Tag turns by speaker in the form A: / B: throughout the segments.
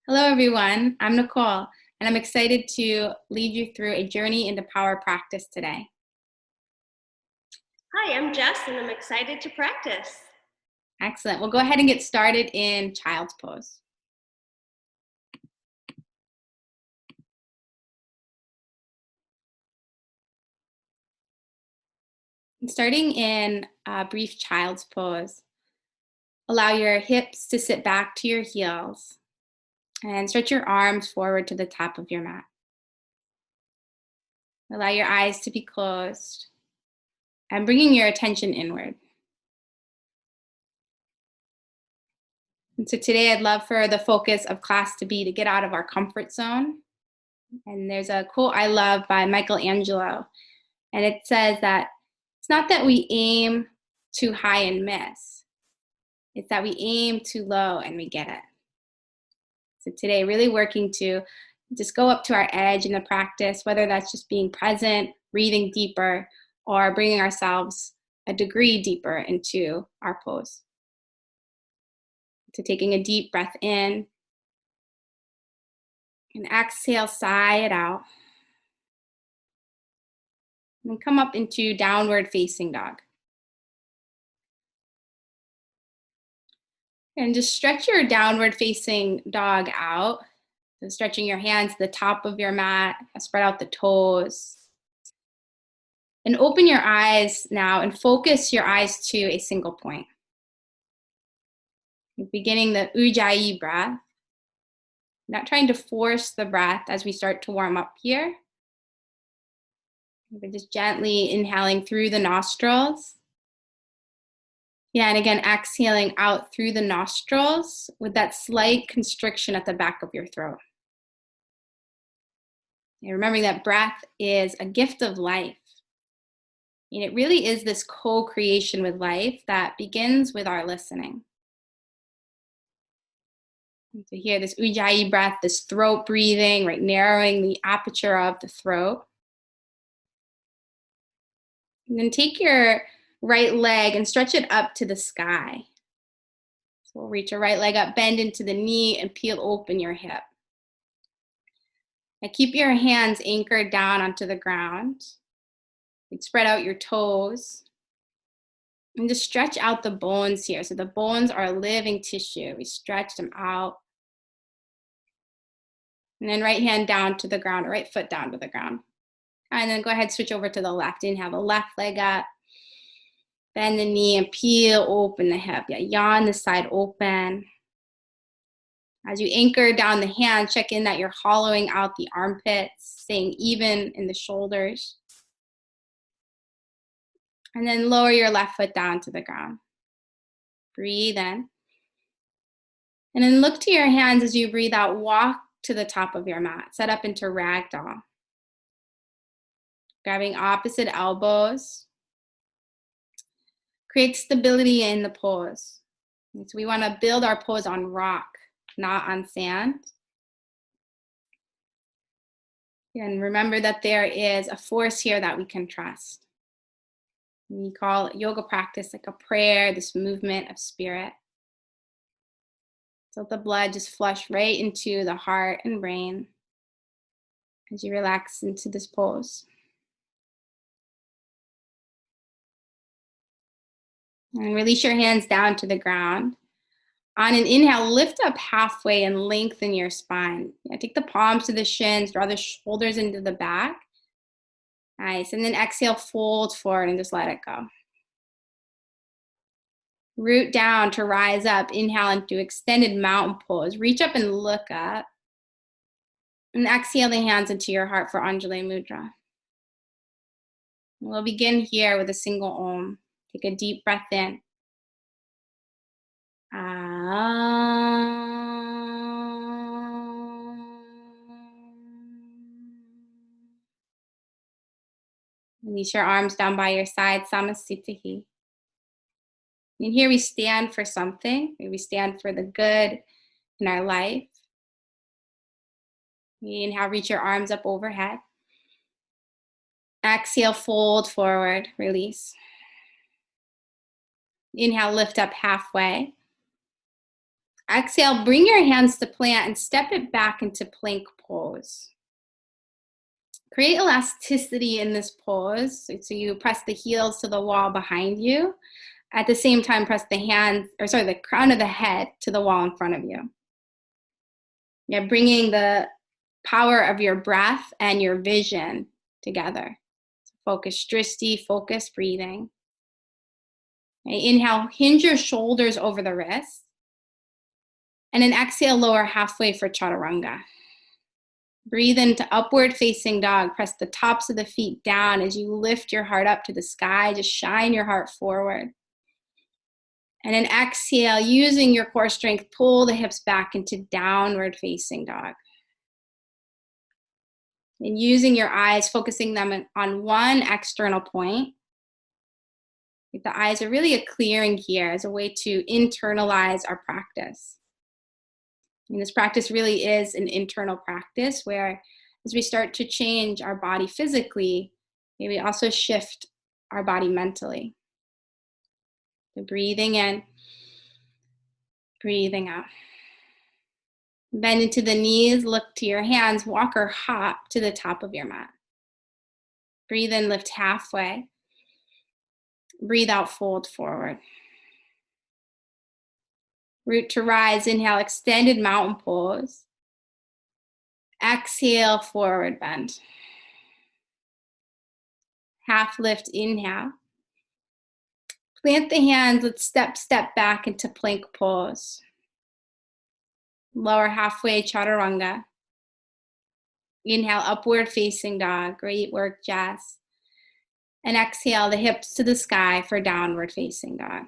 A: Hello, everyone. I'm Nicole, and I'm excited to lead you through a journey into power practice today.
B: Hi, I'm Jess, and I'm excited to practice.
A: Excellent. We'll go ahead and get started in child's pose. Starting in a brief child's pose, allow your hips to sit back to your heels and stretch your arms forward to the top of your mat. Allow your eyes to be closed and bringing your attention inward. And so today I'd love for the focus of class to be to get out of our comfort zone. And there's a quote I love by Michelangelo, and it says that it's not that we aim too high and miss. It's that we aim too low and we get it. So today, really working to just go up to our edge in the practice, whether that's just being present, breathing deeper, or bringing ourselves a degree deeper into our pose. So taking a deep breath in and exhale, sigh it out. And come up into downward facing dog. And just stretch your downward facing dog out. So stretching your hands to the top of your mat, spread out the toes. And open your eyes now and focus your eyes to a single point. You're beginning the Ujjayi breath. Not trying to force the breath as we start to warm up here. But just gently inhaling through the nostrils. Yeah, and again, exhaling out through the nostrils with that slight constriction at the back of your throat. And remembering that breath is a gift of life. And it really is this co-creation with life that begins with our listening. And to hear this Ujjayi breath, this throat breathing, right, narrowing the aperture of the throat. And then take your right leg and stretch it up to the sky. So we'll reach your right leg up, bend into the knee, and peel open your hip. Now keep your hands anchored down onto the ground. And spread out your toes. And just stretch out the bones here. So the bones are living tissue. We stretch them out. And then right hand down to the ground, right foot down to the ground. And then go ahead, switch over to the left. Inhale the left leg up. Bend the knee and peel open the hip. Yeah, yawn the side open. As you anchor down the hand, check in that you're hollowing out the armpits, staying even in the shoulders. And then lower your left foot down to the ground. Breathe in. And then look to your hands as you breathe out. Walk to the top of your mat. Set up into ragdoll. Grabbing opposite elbows. Create stability in the pose. And so we want to build our pose on rock, not on sand. And remember that there is a force here that we can trust. We call yoga practice like a prayer, this movement of spirit. So let the blood just flush right into the heart and brain as you relax into this pose. And release your hands down to the ground. On an inhale, lift up halfway and lengthen your spine. Yeah, take the palms to the shins, draw the shoulders into the back. Nice. And then exhale, fold forward and just let it go. Root down to rise up. Inhale into extended mountain pose. Reach up and look up. And exhale the hands into your heart for Anjali Mudra. We'll begin here with a single Om. Take a deep breath in. Release your arms down by your side, Samasthiti. And here we stand for something. We stand for the good in our life. Inhale, reach your arms up overhead. Exhale, fold forward, release. Inhale, lift up halfway. Exhale, bring your hands to plant and step it back into plank pose. Create elasticity in this pose. So you press the heels to the wall behind you. At the same time, press the crown of the head to the wall in front of you. Yeah, bringing the power of your breath and your vision together. Focus, drishti, focus breathing. Okay, inhale, hinge your shoulders over the wrists. And then exhale, lower halfway for chaturanga. Breathe into upward facing dog. Press the tops of the feet down as you lift your heart up to the sky. Just shine your heart forward. And then exhale, using your core strength, pull the hips back into downward facing dog. And using your eyes, focusing them on one external point. The eyes are really a clearing here as a way to internalize our practice. And this practice really is an internal practice where as we start to change our body physically, we also shift our body mentally. So breathing in, breathing out. Bend into the knees, look to your hands, walk or hop to the top of your mat. Breathe in, lift halfway. Breathe out, fold forward. Root to rise, inhale, extended mountain pose. Exhale, forward bend. Half lift, inhale. Plant the hands, let's step back into plank pose. Lower halfway, chaturanga. Inhale, upward facing dog. Great work, Jess. And exhale, the hips to the sky for downward facing dog.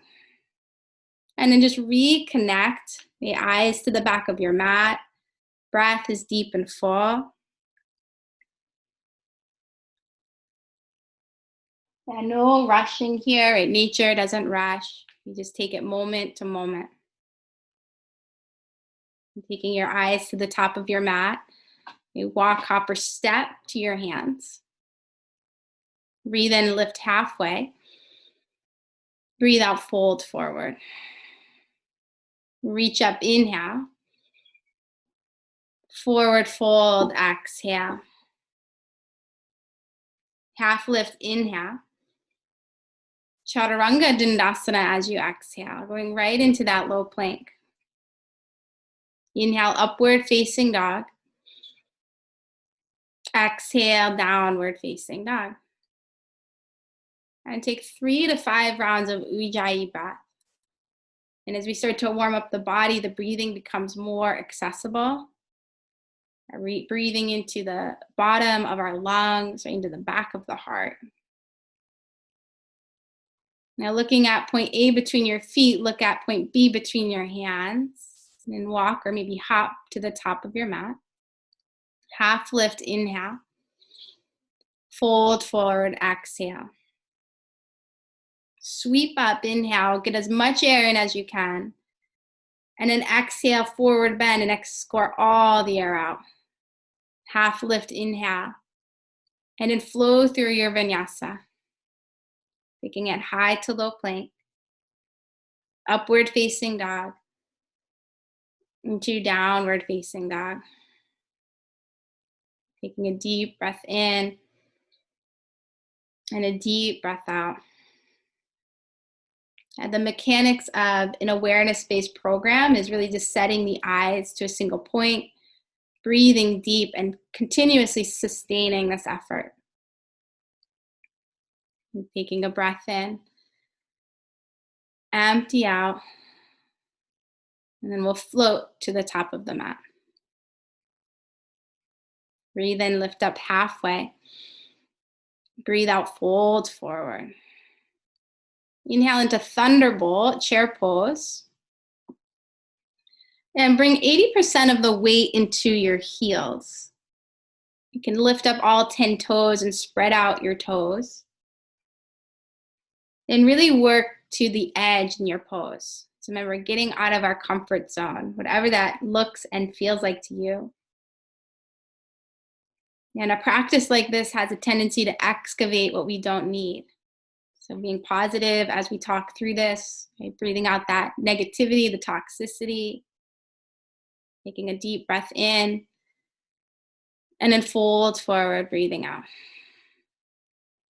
A: And then just reconnect the eyes to the back of your mat. Breath is deep and full. And no rushing here, right? Nature doesn't rush. You just take it moment to moment. And taking your eyes to the top of your mat. You walk, hop, or step to your hands. Breathe in, lift halfway. Breathe out, fold forward. Reach up, inhale. Forward fold, exhale. Half lift, inhale. Chaturanga Dandasana as you exhale, going right into that low plank. Inhale, upward facing dog. Exhale, downward facing dog. And take 3 to 5 rounds of Ujjayi breath. And as we start to warm up the body, the breathing becomes more accessible. Breathing into the bottom of our lungs, or into the back of the heart. Now looking at point A between your feet, look at point B between your hands. And then walk or maybe hop to the top of your mat. Half lift, inhale. Fold forward, exhale. Sweep up, inhale, get as much air in as you can. And then exhale, forward bend, and escort all the air out. Half lift, inhale. And then flow through your vinyasa. Taking it high to low plank. Upward facing dog. Into downward facing dog. Taking a deep breath in. And a deep breath out. And the mechanics of an awareness-based program is really just setting the eyes to a single point, breathing deep, and continuously sustaining this effort. And taking a breath in, empty out, and then we'll float to the top of the mat. Breathe in, lift up halfway. Breathe out, fold forward. Inhale into thunderbolt, chair pose. And bring 80% of the weight into your heels. You can lift up all 10 toes and spread out your toes. And really work to the edge in your pose. So remember, getting out of our comfort zone, whatever that looks and feels like to you. And a practice like this has a tendency to excavate what we don't need. So being positive as we talk through this, right? Breathing out that negativity, the toxicity, Taking a deep breath in and then fold forward, breathing out.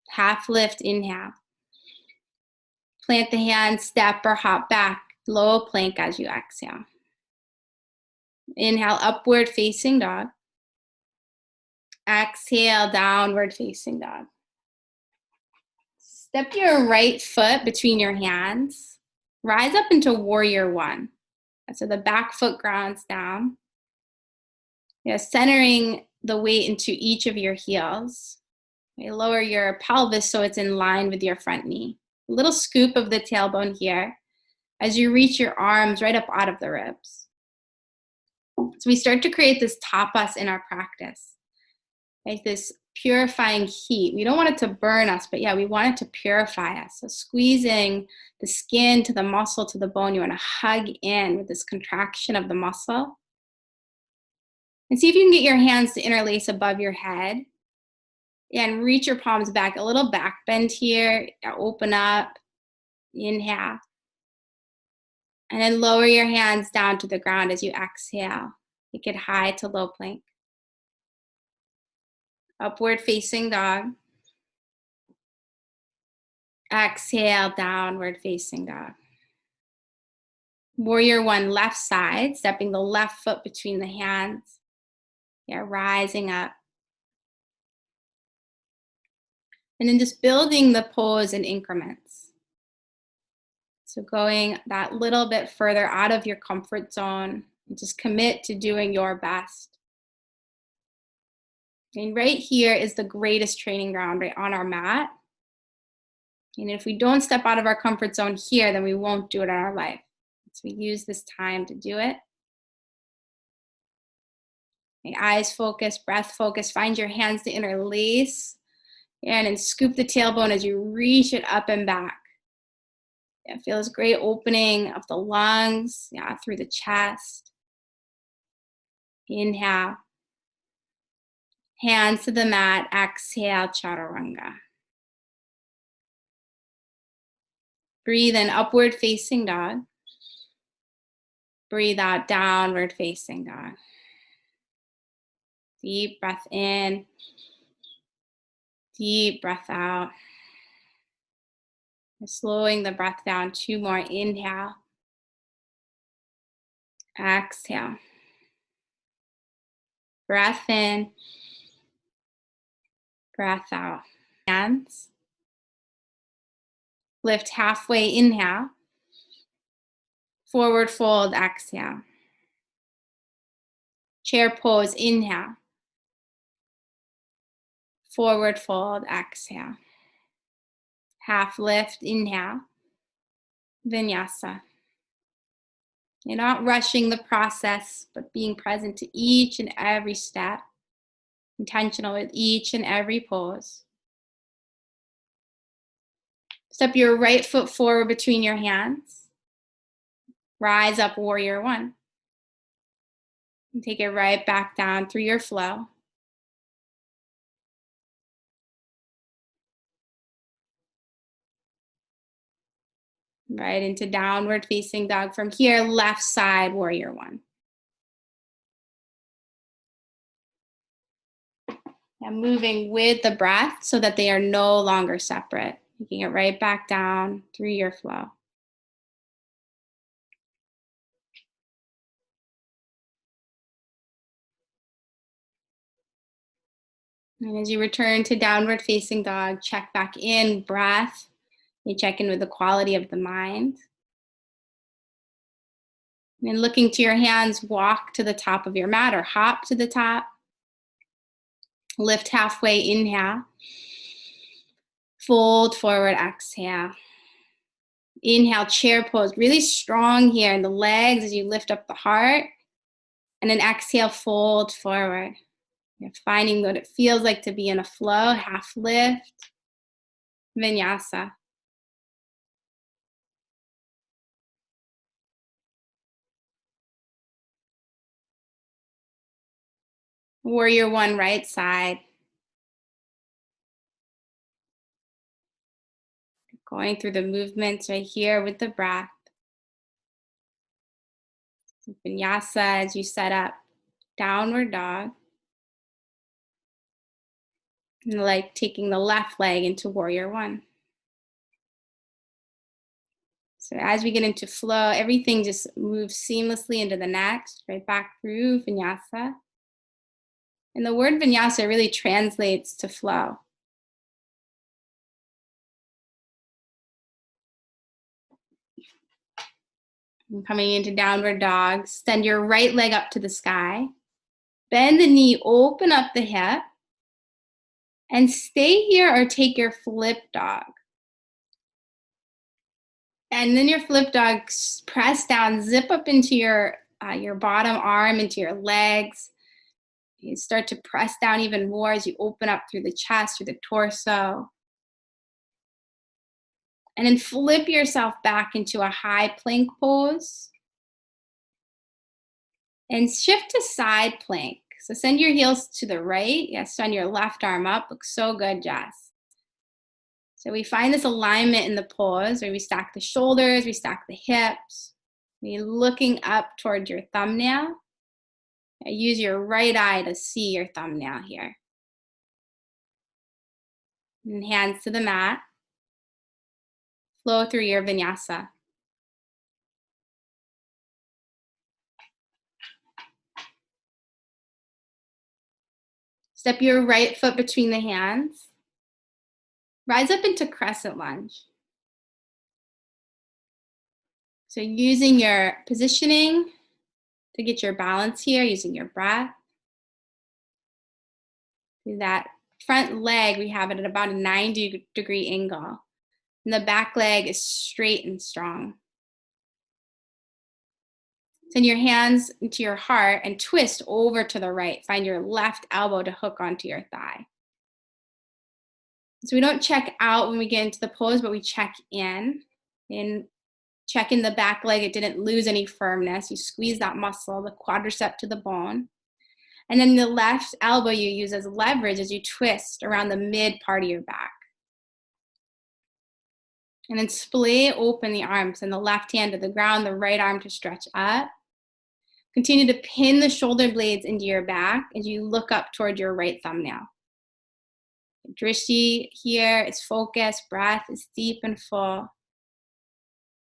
A: Half lift, inhale. Plant the hands, step or hop back, low plank as you exhale. Inhale, upward facing dog. Exhale, downward facing dog. Step your right foot between your hands. Rise up into warrior one. So the back foot grounds down. Centering the weight into each of your heels. Lower your pelvis so it's in line with your front knee. A little scoop of the tailbone here as you reach your arms right up out of the ribs. So we start to create this tapas in our practice. This purifying heat. We don't want it to burn us, but we want it to purify us. So squeezing the skin to the muscle to the bone, you want to hug in with this contraction of the muscle. And see if you can get your hands to interlace above your head. And reach your palms back, a little back bend here. Open up, inhale. And then lower your hands down to the ground as you exhale. Take it high to low plank. Upward facing dog. Exhale, downward facing dog. Warrior one, left side, stepping the left foot between the hands. Rising up. And then just building the pose in increments. So going that little bit further out of your comfort zone, and just commit to doing your best. And right here is the greatest training ground, right on our mat. And if we don't step out of our comfort zone here, then we won't do it in our life. So we use this time to do it. Eyes focus, breath focus. Find your hands to interlace. And then scoop the tailbone as you reach it up and back. Feel this great opening of the lungs, through the chest. Inhale. Hands to the mat. Exhale, chaturanga. Breathe in, upward facing dog. Breathe out, downward facing dog. Deep breath in. Deep breath out. Slowing the breath down. 2 more. Inhale. Exhale. Breath in. Breath out. Hands. Lift halfway. Inhale. Forward fold. Exhale. Chair pose. Inhale. Forward fold. Exhale. Half lift. Inhale. Vinyasa. You're not rushing the process, but being present to each and every step. Intentional with each and every pose. Step your right foot forward between your hands. Rise up, warrior one. And take it right back down through your flow. Right into downward facing dog. From here, left side, warrior one. And moving with the breath so that they are no longer separate. Taking it right back down through your flow. And as you return to downward facing dog, check back in, breath. You check in with the quality of the mind. And looking to your hands, walk to the top of your mat or hop to the top. Lift halfway, inhale. Fold forward, exhale. Inhale, chair pose. Really strong here in the legs as you lift up the heart. And then exhale, fold forward. You're finding what it feels like to be in a flow. Half lift. Vinyasa. Warrior one, right side. Going through the movements right here with the breath. Vinyasa as you set up downward dog. And like taking the left leg into warrior one. So as we get into flow, everything just moves seamlessly into the next, right back through vinyasa. And the word vinyasa really translates to flow. And coming into downward dog, send your right leg up to the sky. Bend the knee, open up the hip. And stay here or take your flip dog. And then your flip dog, press down, zip up into your bottom arm, into your legs. You start to press down even more as you open up through the chest, through the torso. And then flip yourself back into a high plank pose. And shift to side plank. So send your heels to the right. Yes, send your left arm up. Looks so good, Jess. So we find this alignment in the pose where we stack the shoulders, we stack the hips. We're looking up towards your thumbnail. Use your right eye to see your thumbnail here. And hands to the mat. Flow through your vinyasa. Step your right foot between the hands. Rise up into crescent lunge. So using your positioning to get your balance here, using your breath. Do that front leg, we have it at about a 90-degree angle. And the back leg is straight and strong. Send your hands into your heart and twist over to the right. Find your left elbow to hook onto your thigh. So we don't check out when we get into the pose, but we check in. And check in the back leg, it didn't lose any firmness. You squeeze that muscle, the quadricep to the bone. And then the left elbow you use as leverage as you twist around the mid part of your back. And then splay open the arms, and the left hand to the ground, the right arm to stretch up. Continue to pin the shoulder blades into your back as you look up toward your right thumbnail. Drishti here is focused, breath is deep and full.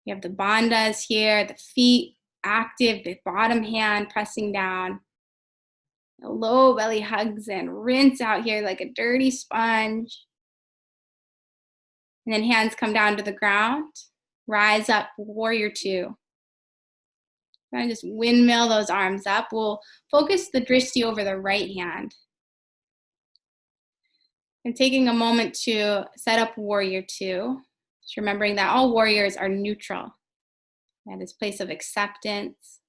A: You have the bandhas here, the feet active, the bottom hand pressing down. The low belly hugs in, rinse out here like a dirty sponge. And then hands come down to the ground. Rise up, warrior two. Kind of just windmill those arms up. We'll focus the drishti over the right hand. And taking a moment to set up warrior two. Just remembering that all warriors are neutral. At this place of acceptance.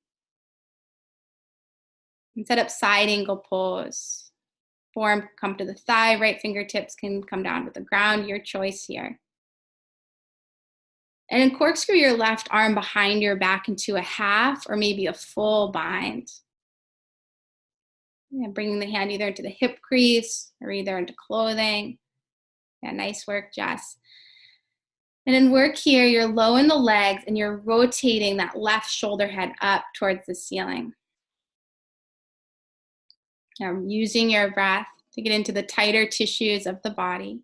A: And set up side angle pose. Forearm come to the thigh, right fingertips can come down to the ground, your choice here. And then corkscrew your left arm behind your back into a half or maybe a full bind. And bringing the hand either into the hip crease or either into clothing. Yeah, nice work, Jess. And then work here, you're low in the legs and you're rotating that left shoulder head up towards the ceiling. Now using your breath to get into the tighter tissues of the body.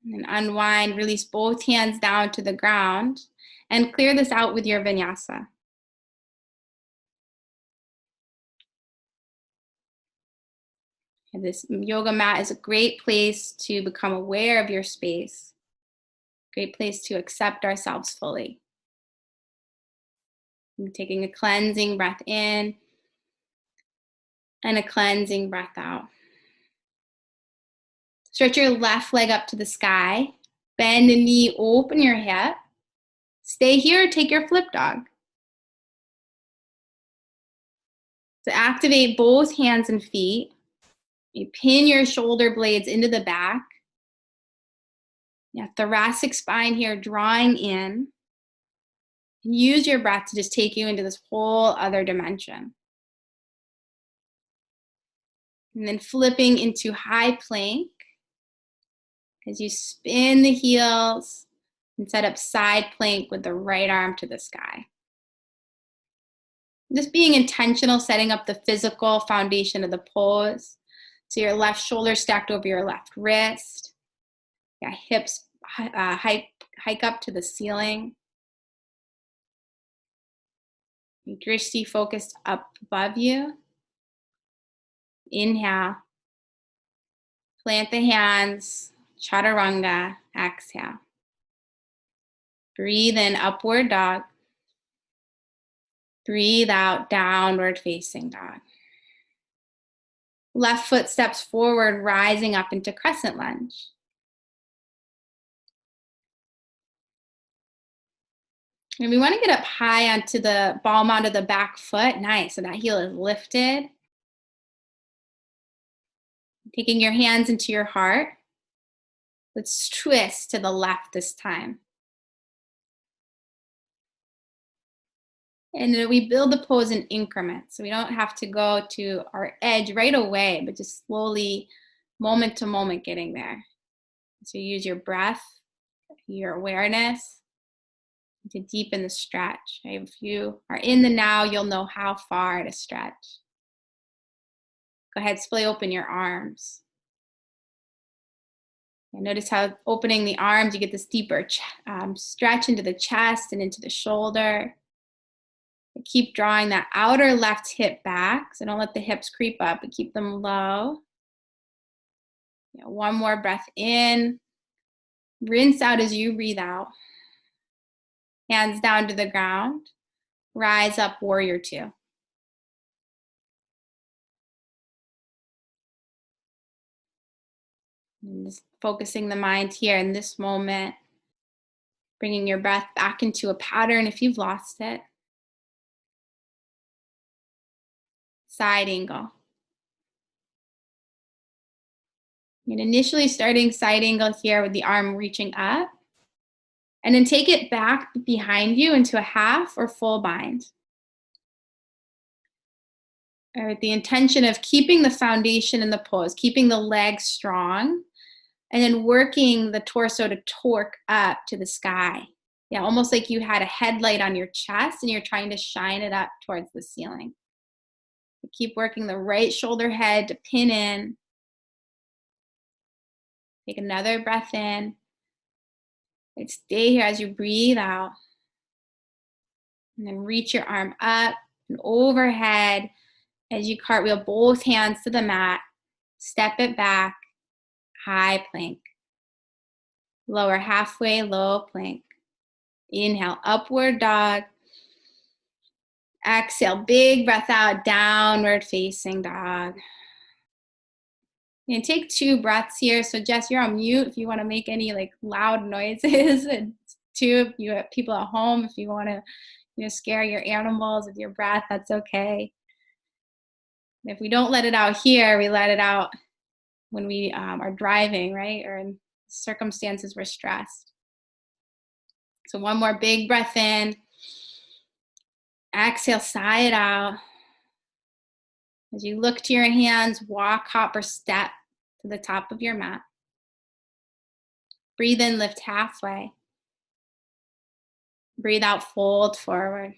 A: And then unwind, release both hands down to the ground and clear this out with your vinyasa. And this yoga mat is a great place to become aware of your space. Great place to accept ourselves fully. And taking a cleansing breath in and a cleansing breath out. Stretch your left leg up to the sky. Bend the knee, open your hip. Stay here, take your flip dog. So activate both hands and feet. You pin your shoulder blades into the back. Yeah, thoracic spine here, drawing in. And use your breath to just take you into this whole other dimension. And then flipping into high plank as you spin the heels and set up side plank with the right arm to the sky. Just being intentional, setting up the physical foundation of the pose. So your left shoulder stacked over your left wrist. Yeah, hips hike up to the ceiling. Your drishti focused up above you. Inhale. Plant the hands. Chaturanga. Exhale. Breathe in, upward dog. Breathe out, downward facing dog. Left foot steps forward, rising up into crescent lunge. And we want to get up high onto the ball mound of the back foot. Nice. So that heel is lifted. Taking your hands into your heart. Let's twist to the left this time. And we build the pose in increments. So we don't have to go to our edge right away, but just slowly, moment to moment, getting there. So use your breath, your awareness to deepen the stretch. If you are in the now, you'll know how far to stretch. Go ahead, splay open your arms. And notice how opening the arms, you get this deeper stretch into the chest and into the shoulder. Keep drawing that outer left hip back. So don't let the hips creep up, but keep them low. One more breath in. Rinse out as you breathe out. Hands down to the ground. Rise up, warrior two. And just focusing the mind here in this moment. Bringing your breath back into a pattern if you've lost it. Side angle. And initially starting side angle here with the arm reaching up. And then take it back behind you into a half or full bind. All right, the intention of keeping the foundation in the pose, keeping the legs strong, and then working the torso to torque up to the sky. Yeah, almost like you had a headlight on your chest and you're trying to shine it up towards the ceiling. Keep working the right shoulder head to pin in. Take another breath in. And stay here as you breathe out. And then reach your arm up and overhead as you cartwheel both hands to the mat. Step it back. High plank. Lower halfway, low plank. Inhale, upward dog. Exhale, big breath out, downward facing dog. And take 2 breaths here. So Jess, you're on mute if you want to make any like loud noises. And 2, if you have people at home, if you want to scare your animals with your breath, that's okay. And if we don't let it out here, we let it out when we are driving, right? Or in circumstances we're stressed. So one more big breath in. Exhale, sigh it out. As you look to your hands, walk, hop, or step to the top of your mat. Breathe in, lift halfway. Breathe out, fold forward.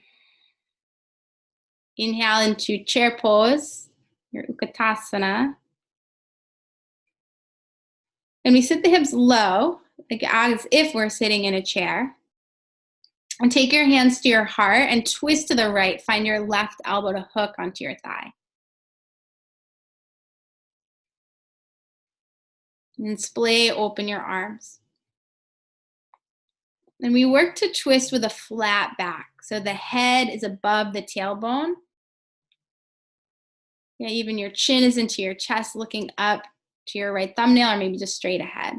A: Inhale into chair pose, your Utkatasana. And we sit the hips low, like as if we're sitting in a chair. And take your hands to your heart and twist to the right. Find your left elbow to hook onto your thigh. And splay open your arms. And we work to twist with a flat back. So the head is above the tailbone. Yeah, even your chin is into your chest, looking up to your right thumbnail or maybe just straight ahead.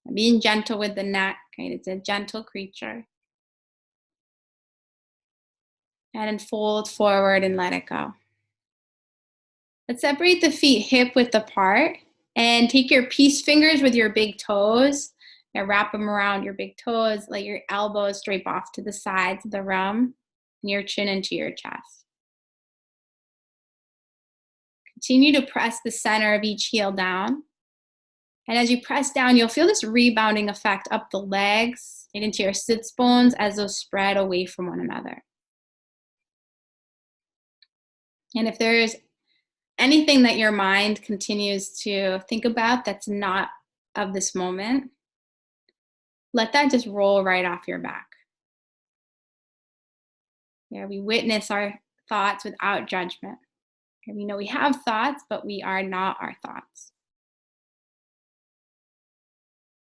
A: And being gentle with the neck, right? It's a gentle creature. And then fold forward and let it go. Let's separate the feet hip width apart and take your peace fingers with your big toes and wrap them around your big toes. Let your elbows drape off to the sides of the room and your chin into your chest. Continue to press the center of each heel down. And as you press down, you'll feel this rebounding effect up the legs and into your sits bones as those spread away from one another. And if there's anything that your mind continues to think about that's not of this moment, let that just roll right off your back. Yeah, we witness our thoughts without judgment. And we know we have thoughts, but we are not our thoughts.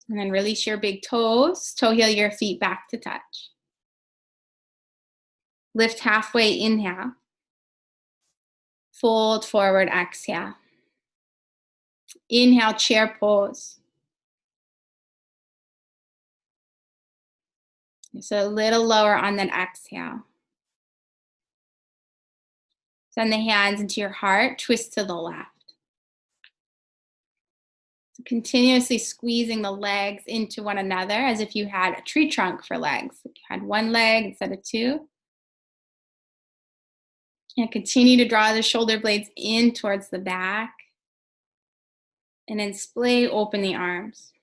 A: And then release your big toes, toe heel your feet back to touch. Lift halfway, inhale. Fold forward, exhale. Inhale, chair pose. So a little lower on that exhale. Send the hands into your heart, twist to the left. So continuously squeezing the legs into one another as if you had a tree trunk for legs. If you had one leg instead of two. And continue to draw the shoulder blades in towards the back. And then splay open the arms.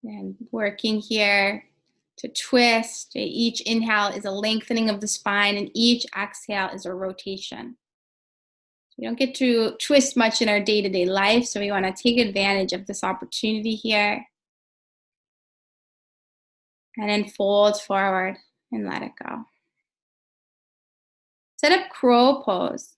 A: And working here to twist. Each inhale is a lengthening of the spine, and each exhale is a rotation. We don't get to twist much in our day-to-day life, so we want to take advantage of this opportunity here. And then fold forward and let it go. Set up crow pose.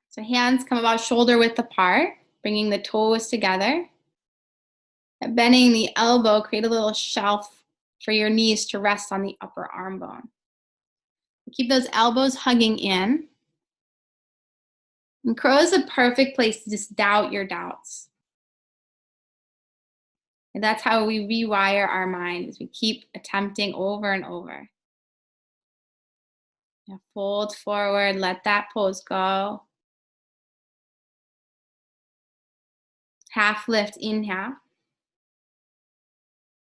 A: So hands come about shoulder width apart, bringing the toes together. Bending the elbow, create a little shelf for your knees to rest on the upper arm bone. Keep those elbows hugging in. And crow is a perfect place to just doubt your doubts. And that's how we rewire our mind, as we keep attempting over and over. Now fold forward, let that pose go. Half lift, inhale.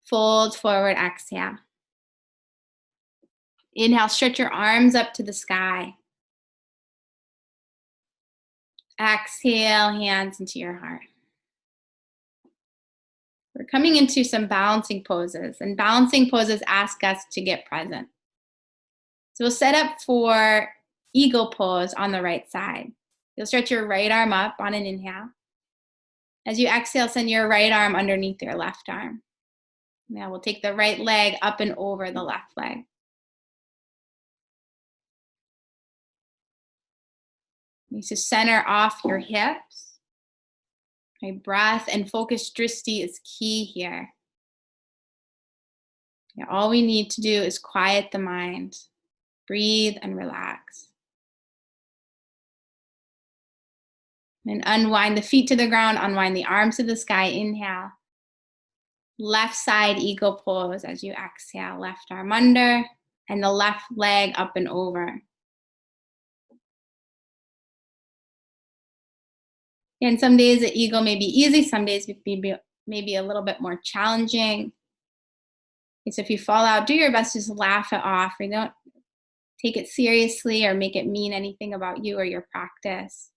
A: Fold forward, exhale. Inhale, stretch your arms up to the sky. Exhale, hands into your heart. We're coming into some balancing poses, and balancing poses ask us to get present. So we'll set up for eagle pose on the right side. You'll stretch your right arm up on an inhale. As you exhale, send your right arm underneath your left arm. Now we'll take the right leg up and over the left leg. You need to center off your hips. Okay, breath and focused drishti is key here. Yeah, all we need to do is quiet the mind, breathe and relax. And unwind the feet to the ground, unwind the arms to the sky, inhale. Left side eagle pose as you exhale, left arm under and the left leg up and over. And some days the eagle may be easy, some days maybe a little bit more challenging. So if you fall out, do your best to just laugh it off. Or don't take it seriously or make it mean anything about you or your practice.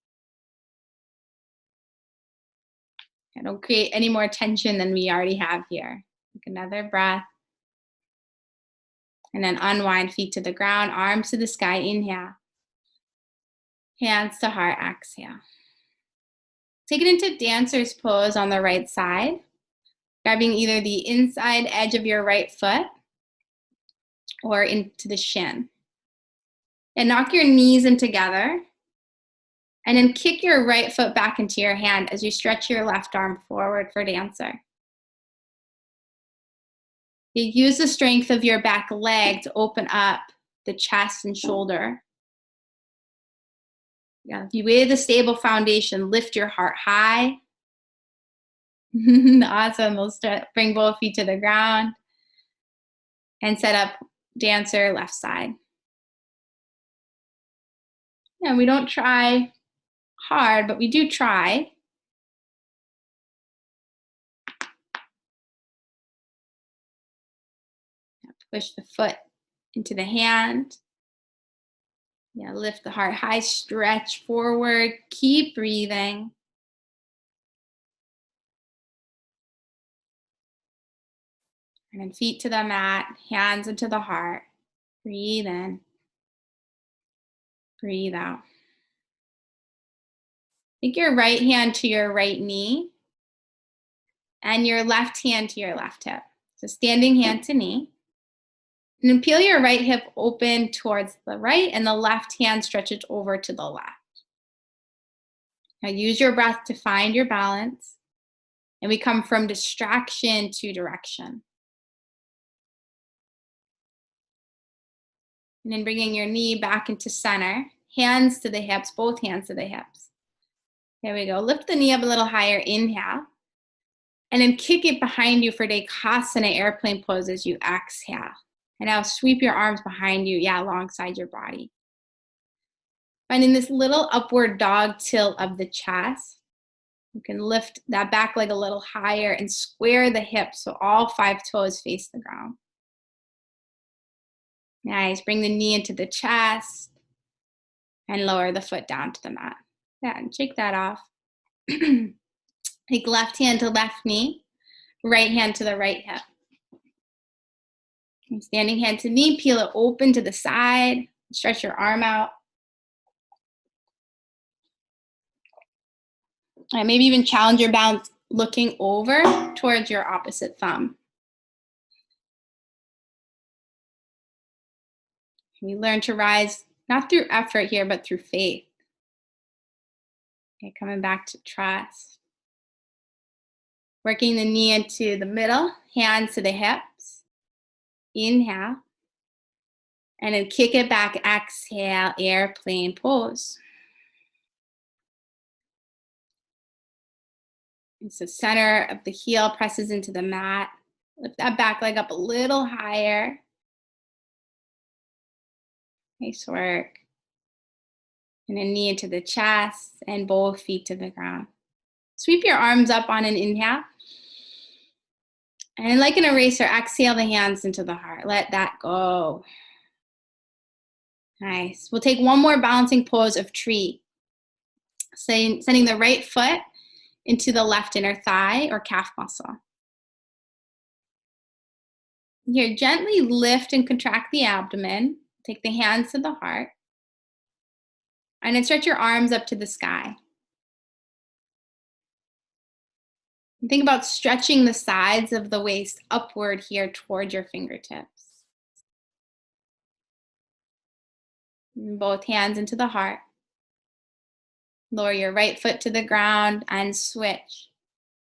A: And don't create any more tension than we already have here. Take another breath. And then unwind, feet to the ground, arms to the sky, inhale. Hands to heart, exhale. Take it into dancer's pose on the right side, grabbing either the inside edge of your right foot or into the shin. And knock your knees in together. And then kick your right foot back into your hand as you stretch your left arm forward for dancer. You use the strength of your back leg to open up the chest and shoulder. Yeah, if you lay the stable foundation, lift your heart high. Awesome. We'll bring both feet to the ground and set up dancer left side. Yeah, we don't try hard, but we do try. Push the foot into the hand. Yeah, lift the heart high, stretch forward, keep breathing. And then feet to the mat, hands into the heart. Breathe in, breathe out. Take your right hand to your right knee and your left hand to your left hip. So standing hand to knee. And then peel your right hip open towards the right and the left hand stretches over to the left. Now use your breath to find your balance. And we come from distraction to direction. And then bringing your knee back into center, hands to the hips, both hands to the hips. There we go. Lift the knee up a little higher, inhale. And then kick it behind you for Dekasana, airplane pose as you exhale. And now sweep your arms behind you, alongside your body. Finding this little upward dog tilt of the chest. You can lift that back leg a little higher and square the hips so all 5 toes face the ground. Nice. Bring the knee into the chest and lower the foot down to the mat. And shake that off. Take left hand to left knee, right hand to the right hip. And standing hand to knee, peel it open to the side, stretch your arm out. And maybe even challenge your balance looking over towards your opposite thumb. We learn to rise not through effort here, but through faith. Okay, coming back to trust. Working the knee into the middle, hands to the hips. Inhale. And then kick it back, exhale, airplane pose. And so center of the heel presses into the mat. Lift that back leg up a little higher. Nice work. And then knee into the chest and both feet to the ground. Sweep your arms up on an inhale. And like an eraser, exhale the hands into the heart. Let that go. Nice. We'll take one more balancing pose of tree. Sending the right foot into the left inner thigh or calf muscle. Here, gently lift and contract the abdomen. Take the hands to the heart. And then stretch your arms up to the sky. And think about stretching the sides of the waist upward here toward your fingertips. And both hands into the heart. Lower your right foot to the ground and switch.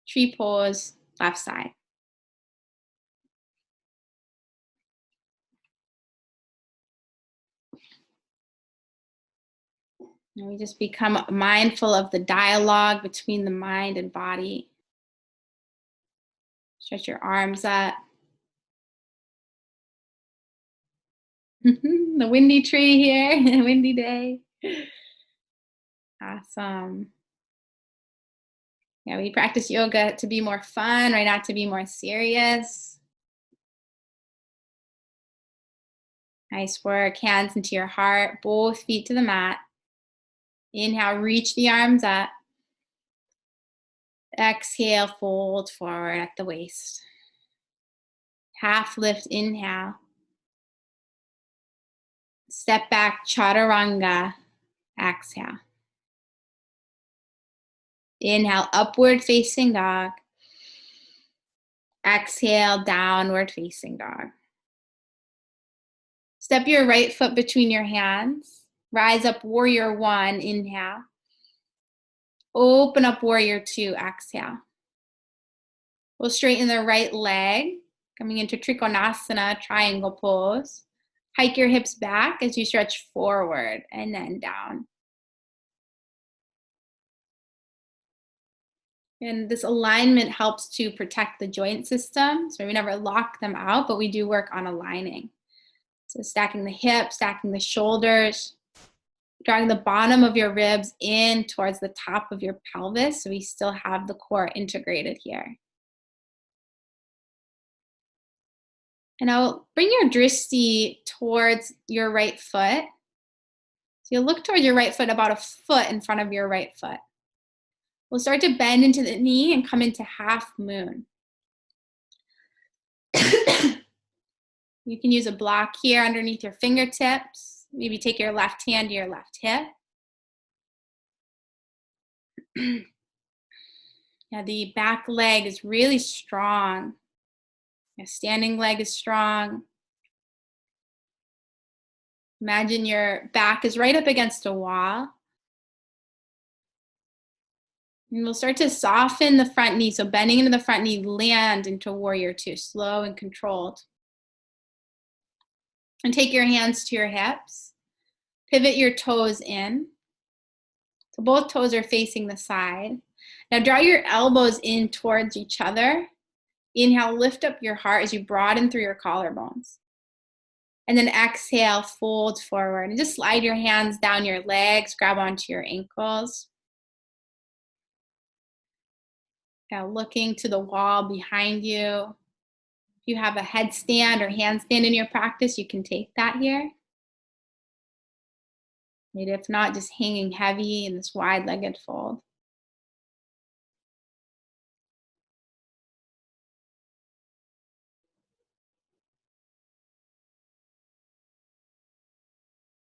A: Tree pose, left side. And we just become mindful of the dialogue between the mind and body. Stretch your arms up. The windy tree here, windy day. Awesome. Yeah, we practice yoga to be more fun, right? Not to be more serious. Nice work. Hands into your heart, both feet to the mat. Inhale, reach the arms up. Exhale, fold forward at the waist. Half lift, inhale. Step back, chaturanga. Exhale. Inhale, upward facing dog. Exhale, downward facing dog. Step your right foot between your hands. Rise up, warrior one, inhale. Open up, warrior two, exhale. We'll straighten the right leg, coming into Trikonasana, triangle pose. Hike your hips back as you stretch forward and then down. And this alignment helps to protect the joint system. So we never lock them out, but we do work on aligning. So stacking the hips, stacking the shoulders, drawing the bottom of your ribs in towards the top of your pelvis. So we still have the core integrated here. And I'll bring your drishti towards your right foot. So you'll look towards your right foot about a foot in front of your right foot. We'll start to bend into the knee and come into half moon. You can use a block here underneath your fingertips. Maybe take your left hand to your left hip. Yeah, the back leg is really strong. Your standing leg is strong. Imagine your back is right up against a wall. And we'll start to soften the front knee. So bending into the front knee, land into warrior two, slow and controlled. And take your hands to your hips. Pivot your toes in. So both toes are facing the side. Now draw your elbows in towards each other. Inhale, lift up your heart as you broaden through your collarbones. And then exhale, fold forward. And just slide your hands down your legs, grab onto your ankles. Now looking to the wall behind you. If you have a headstand or handstand in your practice, you can take that here. Maybe if not, just hanging heavy in this wide-legged fold.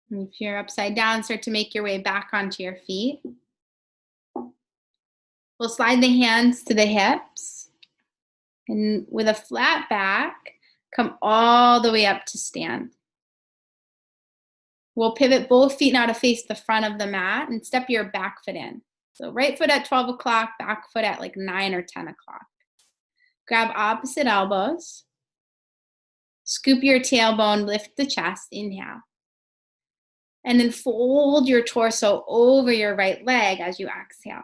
A: And if you're upside down, start to make your way back onto your feet. We'll slide the hands to the hips. And with a flat back, come all the way up to stand. We'll pivot both feet now to face the front of the mat and step your back foot in. So right foot at 12 o'clock, back foot at like 9 or 10 o'clock. Grab opposite elbows. Scoop your tailbone, lift the chest, inhale. And then fold your torso over your right leg as you exhale.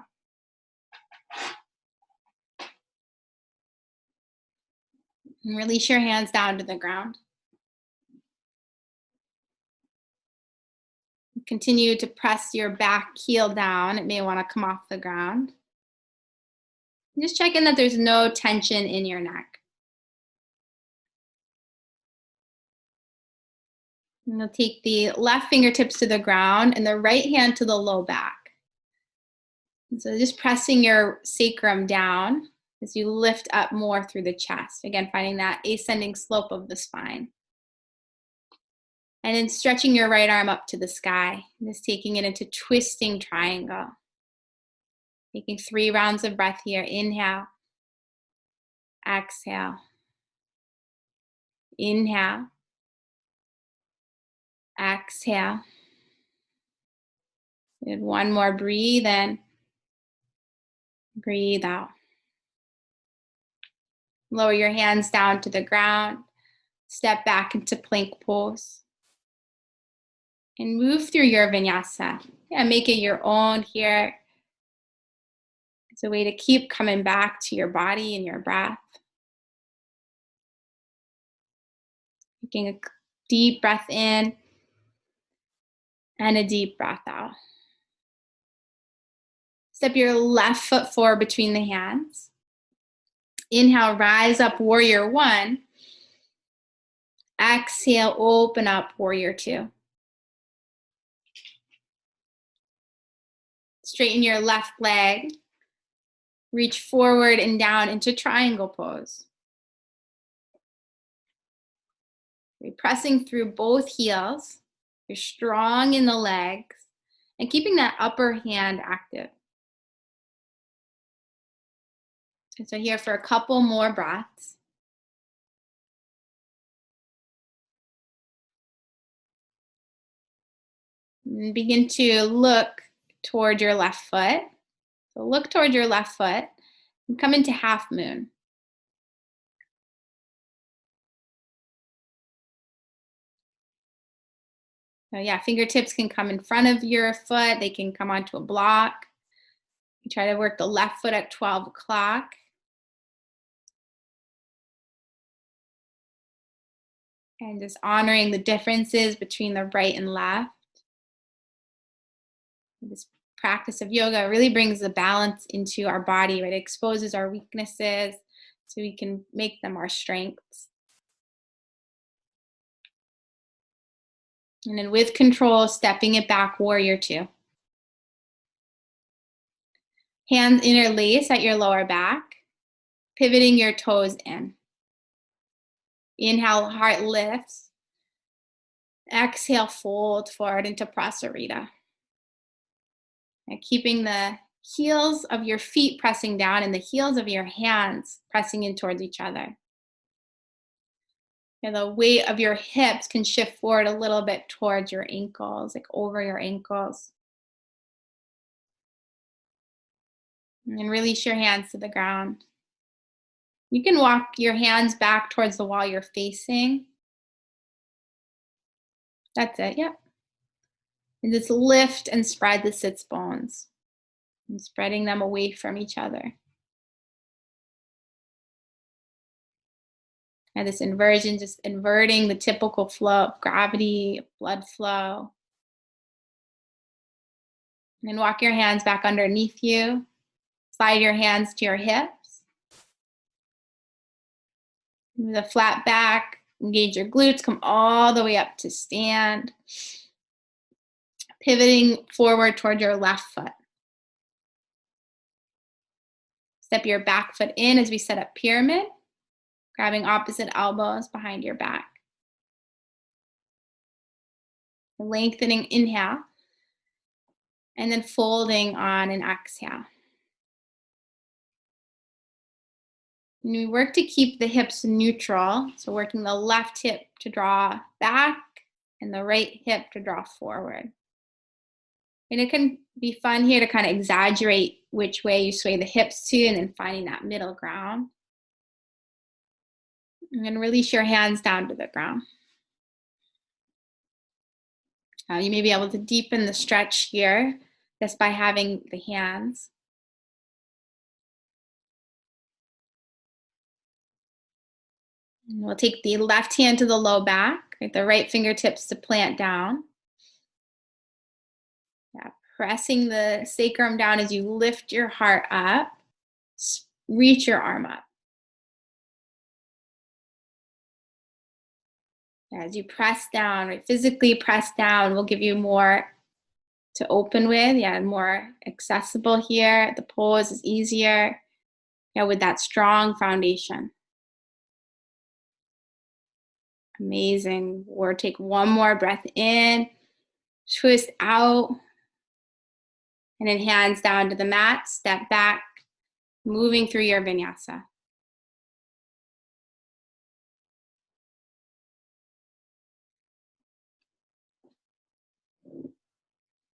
A: And release your hands down to the ground. Continue to press your back heel down. It may want to come off the ground. Just check in that there's no tension in your neck. And you'll take the left fingertips to the ground and the right hand to the low back. And so just pressing your sacrum down as you lift up more through the chest. Again, finding that ascending slope of the spine. And then stretching your right arm up to the sky. Just taking it into twisting triangle. Taking 3 rounds of breath here. Inhale. Exhale. Inhale. Exhale. And one more. Breathe in. Breathe out. Lower your hands down to the ground. Step back into plank pose. And move through your vinyasa. Yeah, make it your own here. It's a way to keep coming back to your body and your breath. Taking a deep breath in and a deep breath out. Step your left foot forward between the hands. Inhale, rise up, warrior one. Exhale, open up, warrior two. Straighten your left leg. Reach forward and down into triangle pose. You're pressing through both heels. You're strong in the legs and keeping that upper hand active. And so here for a couple more breaths. And begin to look toward your left foot. So look toward your left foot and come into half moon. So yeah, fingertips can come in front of your foot. They can come onto a block. You try to work the left foot at 12 o'clock. And just honoring the differences between the right and left. This practice of yoga really brings the balance into our body, right? It exposes our weaknesses so we can make them our strengths. And then with control, stepping it back, warrior two. Hands interlace at your lower back, pivoting your toes in. Inhale, heart lifts. Exhale, fold forward into Prasarita. And keeping the heels of your feet pressing down and the heels of your hands pressing in towards each other. And the weight of your hips can shift forward a little bit towards your ankles, like over your ankles. And then release your hands to the ground. You can walk your hands back towards the wall you're facing. That's it, yep. And just lift and spread the sits bones. And spreading them away from each other. And this inversion, just inverting the typical flow of gravity, blood flow. And then walk your hands back underneath you. Slide your hands to your hips. With a flat back, engage your glutes, come all the way up to stand. Pivoting forward toward your left foot. Step your back foot in as we set up pyramid, grabbing opposite elbows behind your back. Lengthening inhale, and then folding on an exhale. And we work to keep the hips neutral, so working the left hip to draw back and the right hip to draw forward. And it can be fun here to kind of exaggerate which way you sway the hips to and then finding that middle ground. And then release your hands down to the ground. You may be able to deepen the stretch here just by having the hands. And we'll take the left hand to the low back, right, the right fingertips to plant down. Yeah, pressing the sacrum down as you lift your heart up. Reach your arm up. As you press down, right, physically press down will give you more to open with. Yeah, more accessible here. The pose is easier, yeah, with that strong foundation. Amazing. Or take one more breath in, twist out, and then hands down to the mat, step back, moving through your vinyasa.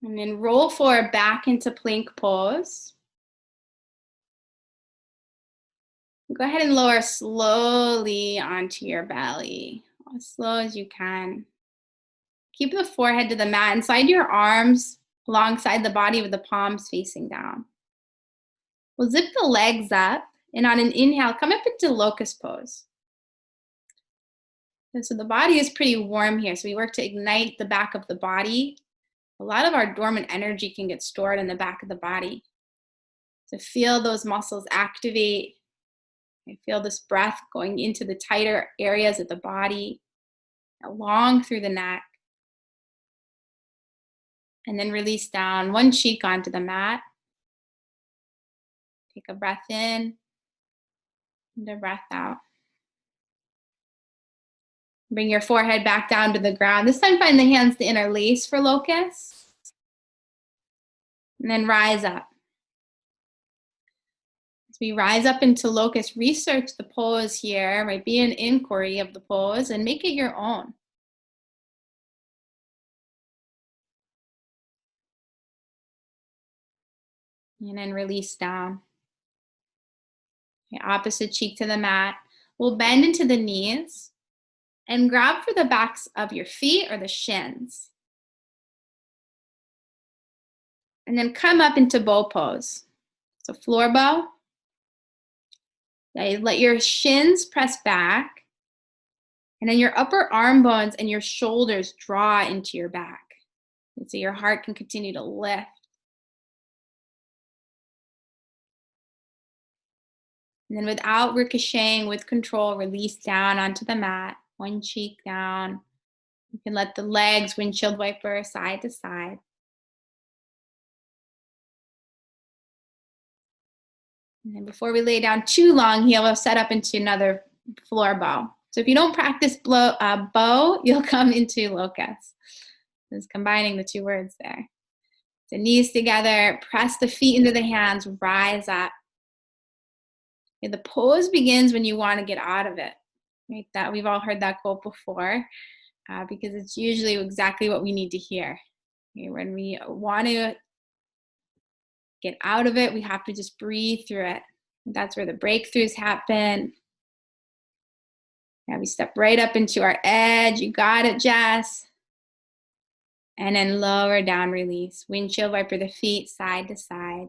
A: And then roll forward back into plank pose. Go ahead and lower slowly onto your belly, as slow as you can. Keep the forehead to the mat and slide your arms alongside the body with the palms facing down. We'll zip the legs up, and on an inhale, come up into locust pose. And so the body is pretty warm here, so we work to ignite the back of the body. A lot of our dormant energy can get stored in the back of the body. So feel those muscles activate. I feel this breath going into the tighter areas of the body, long through the neck. And then release down, one cheek onto the mat. Take a breath in and a breath out. Bring your forehead back down to the ground. This time find the hands to interlace for locust. And then rise up. As we rise up into locust, research the pose here, right? Be an inquiry of the pose and make it your own. And then release down. Okay, opposite cheek to the mat. We'll bend into the knees and grab for the backs of your feet or the shins. And then come up into bow pose. So floor bow. Okay, let your shins press back. And then your upper arm bones and your shoulders draw into your back. And so your heart can continue to lift. And then without ricocheting, with control, release down onto the mat, one cheek down. You can let the legs windshield wiper side to side. And then before we lay down too long here, we'll set up into another floor bow. So if you don't practice bow, you'll come into locust. Just combining the two words there. So knees together, press the feet into the hands, rise up. Okay, the pose begins when you want to get out of it. Right? That we've all heard that quote before, because it's usually exactly what we need to hear. Okay, when we want to get out of it, we have to just breathe through it. And that's where the breakthroughs happen. Yeah, we step right up into our edge. You got it, Jess. And then lower down, release. Windshield wiper the feet side to side.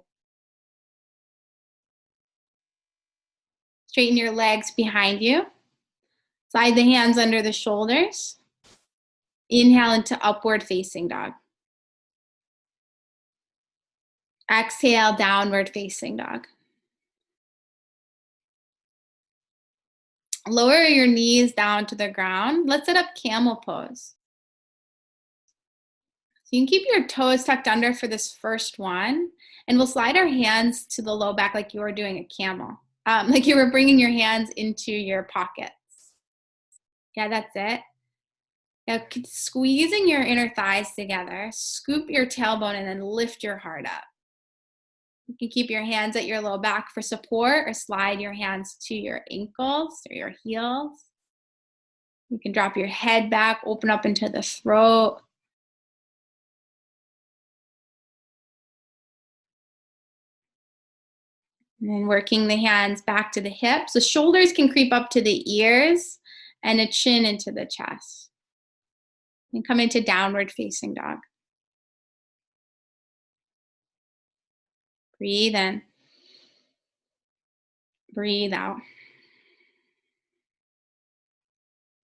A: Straighten your legs behind you. Slide the hands under the shoulders. Inhale into upward facing dog. Exhale, downward facing dog. Lower your knees down to the ground. Let's set up camel pose. So you can keep your toes tucked under for this first one, and we'll slide our hands to the low back like you were doing a camel, like you were bringing your hands into your pockets. Yeah, that's it. Now, squeezing your inner thighs together, scoop your tailbone, and then lift your heart up. You can keep your hands at your low back for support or slide your hands to your ankles or your heels. You can drop your head back, open up into the throat. And then working the hands back to the hips. The shoulders can creep up to the ears and the chin into the chest. And come into downward facing dog. Breathe in. Breathe out.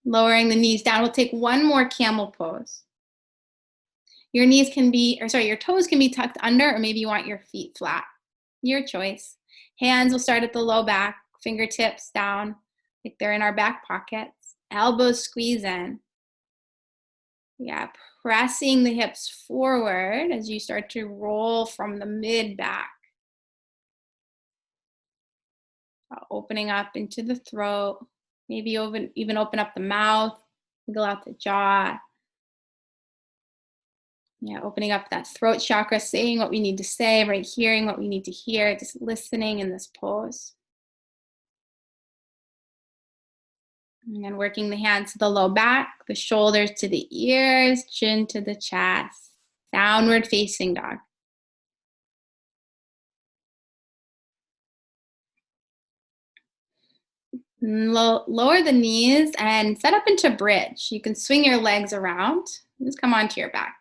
A: Lowering the knees down. We'll take one more camel pose. Your toes can be tucked under, or maybe you want your feet flat. Your choice. Hands will start at the low back, fingertips down, like they're in our back pockets. Elbows squeeze in. Yeah, pressing the hips forward as you start to roll from the mid back. Opening up into the throat. Maybe even open up the mouth, wiggle out the jaw. Yeah, opening up that throat chakra, saying what we need to say, right? Hearing what we need to hear, just listening in this pose. And then working the hands to the low back, the shoulders to the ears, chin to the chest. Downward facing dog. Lower the knees and set up into bridge. You can swing your legs around. Just come onto your back.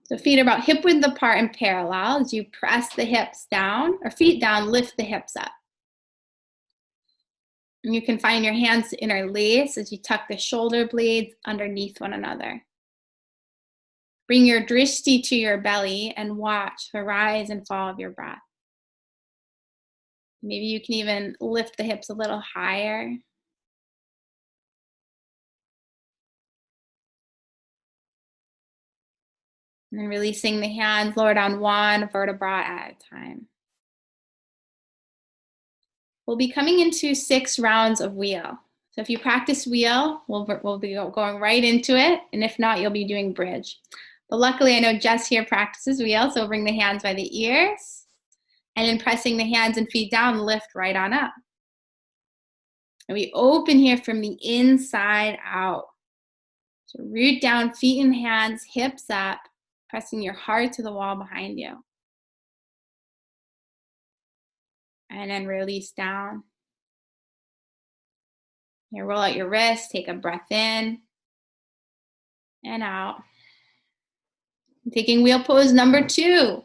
A: So feet are about hip width apart and parallel. As you press the hips down, or feet down, lift the hips up. And you can find your hands to interlace as you tuck the shoulder blades underneath one another. Bring your drishti to your belly and watch the rise and fall of your breath. Maybe you can even lift the hips a little higher. And then releasing the hands, lower down one vertebra at a time. We'll be coming into 6 rounds of wheel. So if you practice wheel, we'll be going right into it. And if not, you'll be doing bridge. But luckily, I know Jess here practices wheel, so we'll bring the hands by the ears. And then pressing the hands and feet down, lift right on up. And we open here from the inside out. So root down, feet and hands, hips up, pressing your heart to the wall behind you. And then release down. You roll out your wrists, take a breath in and out. Taking wheel pose number 2.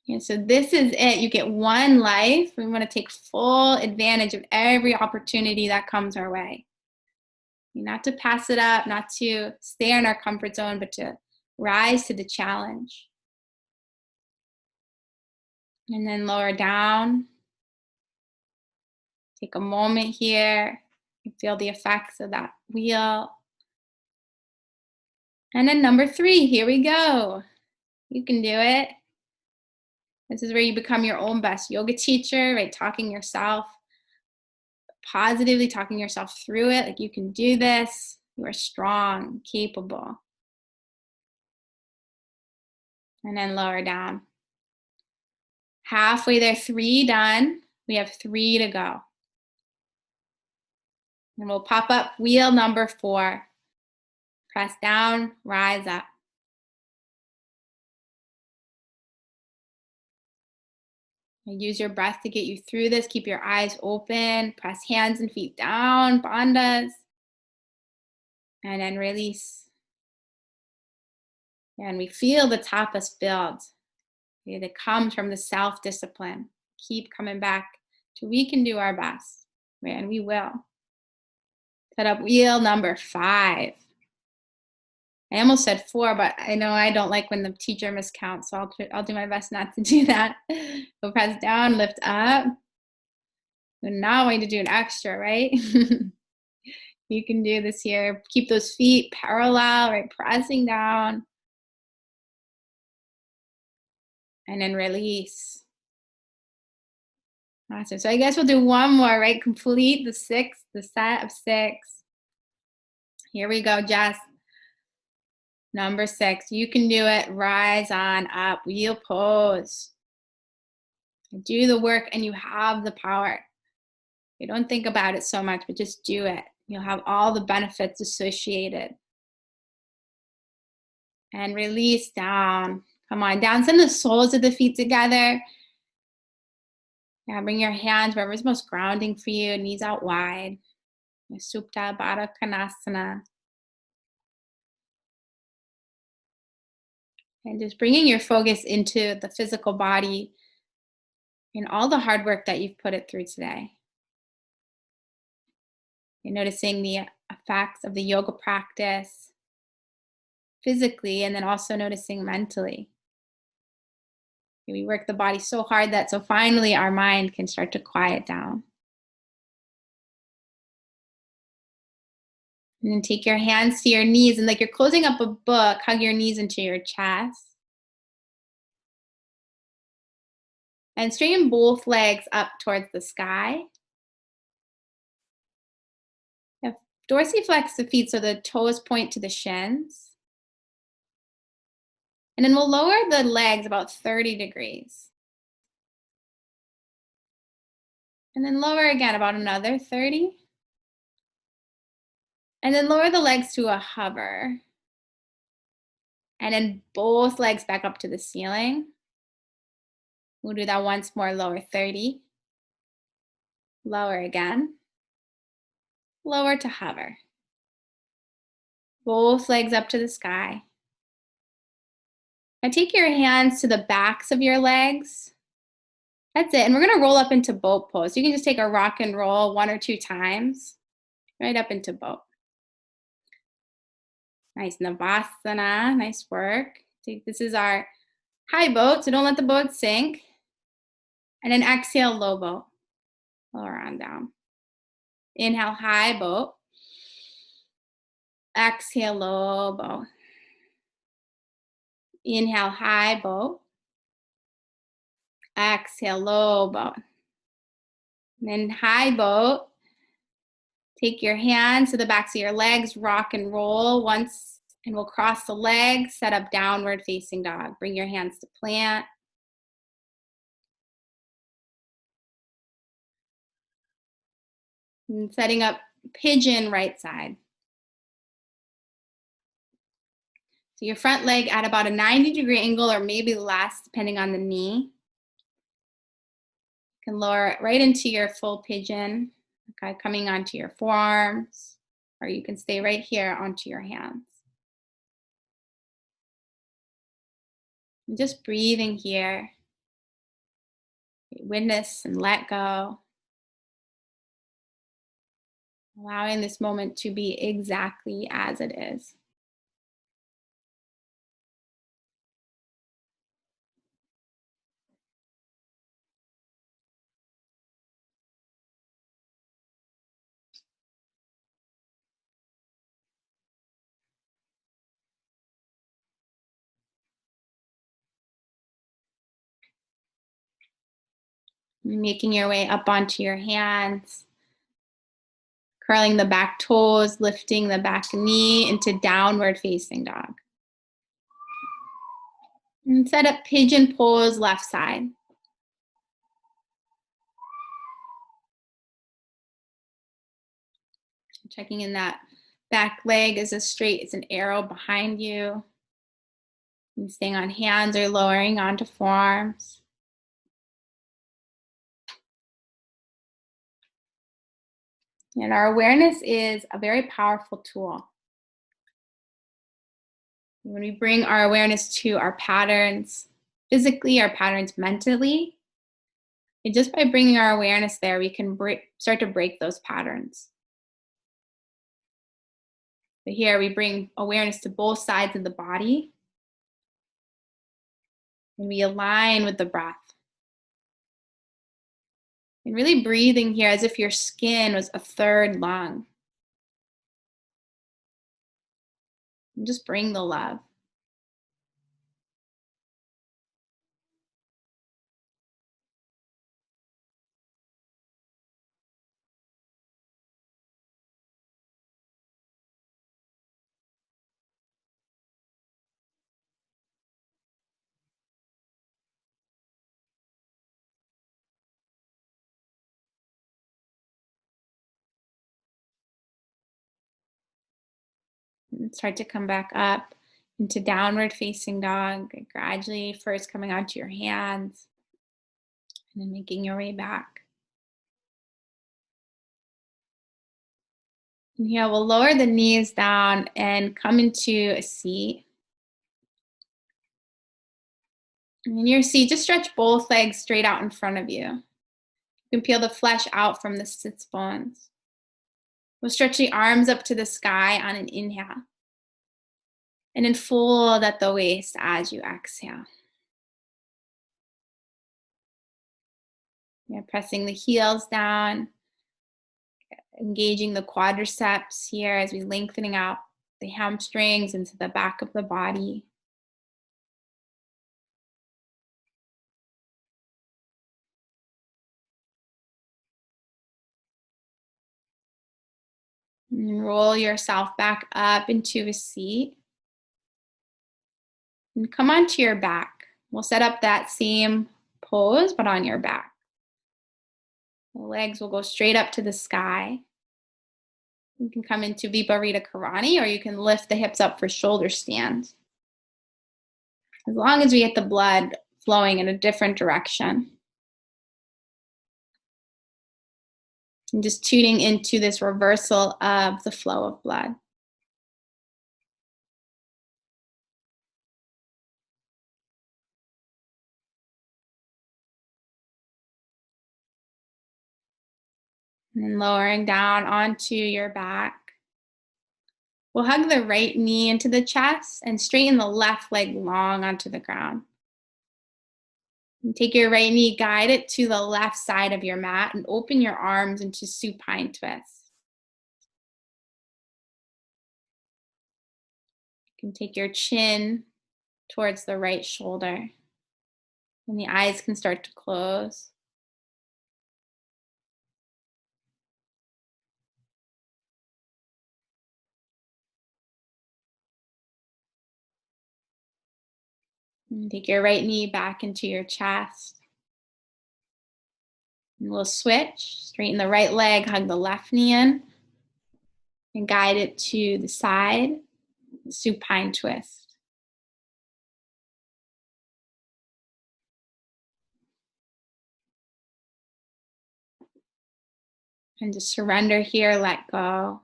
A: Okay, so this is it. You get one life. We want to take full advantage of every opportunity that comes our way. Not to pass it up, not to stay in our comfort zone, but to rise to the challenge. And then lower down. Take a moment here. You feel the effects of that wheel. And then number 3, here we go. You can do it. This is where you become your own best yoga teacher, right? Talking yourself positively, talking yourself through it. Like, you can do this. You are strong, capable. And then lower down. Halfway there, 3 done. We have 3 to go. And we'll pop up wheel number 4. Press down, rise up. And use your breath to get you through this. Keep your eyes open. Press hands and feet down, bandhas. And then release. And we feel the tapas build. Okay, that comes from the self-discipline. Keep coming back till we can do our best. Right? And we will. Set up wheel number 5. I almost said 4, but I know I don't like when the teacher miscounts, so I'll do my best not to do that. So press down, lift up. We're now going to do an extra, right? You can do this here. Keep those feet parallel, right? Pressing down. And then release. Awesome. So I guess we'll do one more, right? Complete the set of 6. Here we go, Jess. Number 6. You can do it. Rise on up. Wheel pose. Do the work and you have the power. You don't think about it so much, but just do it. You'll have all the benefits associated. And release down. Come on, down. Send the soles of the feet together. Yeah, bring your hands wherever's most grounding for you. Knees out wide. Supta Baddha Konasana. And just bringing your focus into the physical body and all the hard work that you've put it through today. You're noticing the effects of the yoga practice physically, and then also noticing mentally. We work the body so hard that so finally our mind can start to quiet down. And then take your hands to your knees, and like you're closing up a book, hug your knees into your chest. And straighten both legs up towards the sky. Dorsiflex the feet so the toes point to the shins. And then we'll lower the legs about 30 degrees. And then lower again about another 30. And then lower the legs to a hover. And then both legs back up to the ceiling. We'll do that once more, lower 30. Lower again. Lower to hover. Both legs up to the sky. Now take your hands to the backs of your legs. That's it. And we're going to roll up into boat pose. You can just take a rock and roll 1 or 2 times. Right up into boat. Nice Navasana. Nice work. This is our high boat, so don't let the boat sink. And then exhale, low boat. Lower on down. Inhale, high boat. Exhale, low boat. Inhale, high boat. Exhale, low boat. And then high boat. Take your hands to the backs of your legs, rock and roll once, and we'll cross the legs, set up downward facing dog. Bring your hands to plant. And setting up pigeon right side. So your front leg at about a 90-degree angle or maybe less, depending on the knee. You can lower it right into your full pigeon, okay, coming onto your forearms, or you can stay right here onto your hands. And just breathing here. Witness and let go. Allowing this moment to be exactly as it is. Making your way up onto your hands, curling the back toes, lifting the back knee into downward facing dog. And set up pigeon pose left side. Checking in that back leg is as straight as an arrow behind you. And staying on hands or lowering onto forearms. And our awareness is a very powerful tool. When we bring our awareness to our patterns physically, our patterns mentally, and just by bringing our awareness there, we can start to break those patterns. But here we bring awareness to both sides of the body, and we align with the breath. And really breathing here as if your skin was a third lung. And just bring the love. And start to come back up into downward facing dog, gradually first coming onto your hands and then making your way back. And here we'll lower the knees down and come into a seat. And in your seat, just stretch both legs straight out in front of you. You can peel the flesh out from the sits bones. We'll stretch the arms up to the sky on an inhale. And then fold at the waist as you exhale. You're pressing the heels down, engaging the quadriceps here as we lengthening out the hamstrings into the back of the body. And roll yourself back up into a seat. And come onto your back. We'll set up that same pose, but on your back. The legs will go straight up to the sky. You can come into Viparita Karani, or you can lift the hips up for shoulder stands. As long as we get the blood flowing in a different direction. And just tuning into this reversal of the flow of blood. And then lowering down onto your back. We'll hug the right knee into the chest and straighten the left leg long onto the ground. And take your right knee, guide it to the left side of your mat, and open your arms into supine twist. You can take your chin towards the right shoulder, and the eyes can start to close. And take your right knee back into your chest. And we'll switch, straighten the right leg, hug the left knee in, and guide it to the side, supine twist. And just surrender here, let go.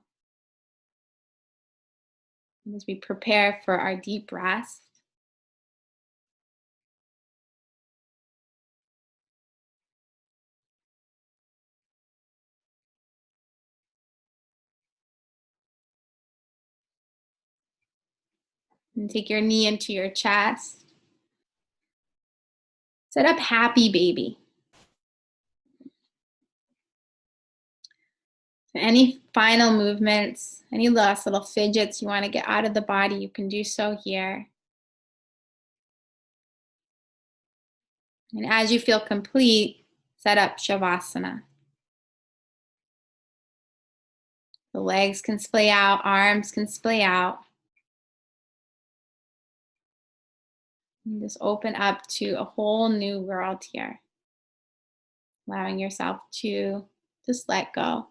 A: And as we prepare for our deep rest, and take your knee into your chest. Set up happy baby. So any final movements, any last little fidgets you want to get out of the body, you can do so here. And as you feel complete, set up Shavasana. The legs can splay out, arms can splay out. And just open up to a whole new world here. Allowing yourself to just let go.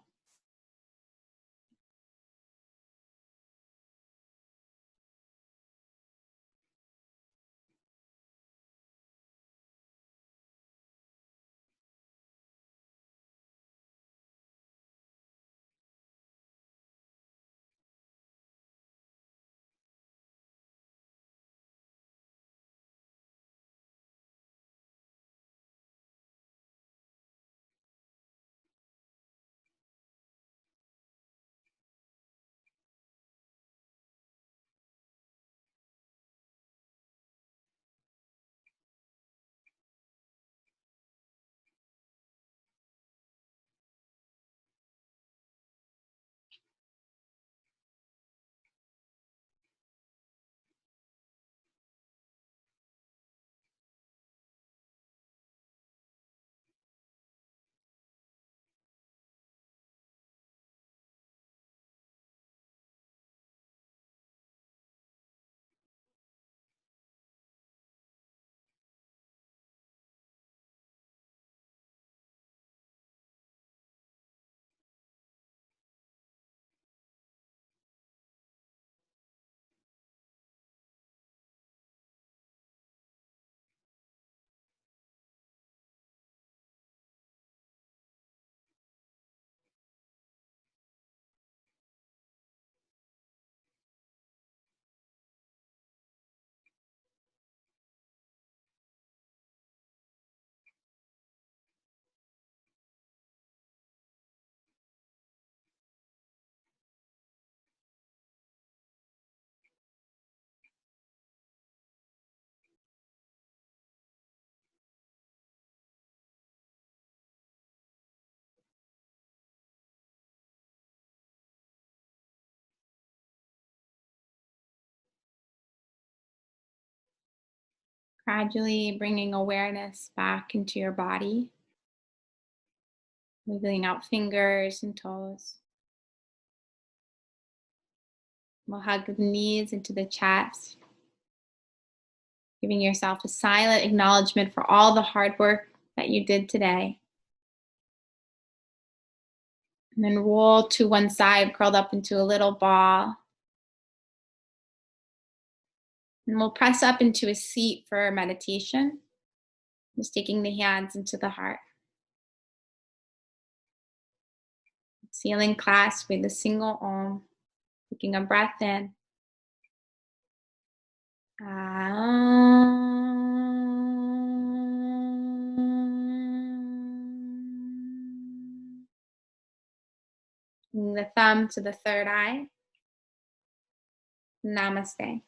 A: Gradually bringing awareness back into your body, wiggling out fingers and toes. We'll hug the knees into the chest, giving yourself a silent acknowledgement for all the hard work that you did today. And then roll to one side, curled up into a little ball. And we'll press up into a seat for meditation, just taking the hands into the heart. Sealing class with a single Om, taking a breath in. Bring the thumb to the third eye. Namaste.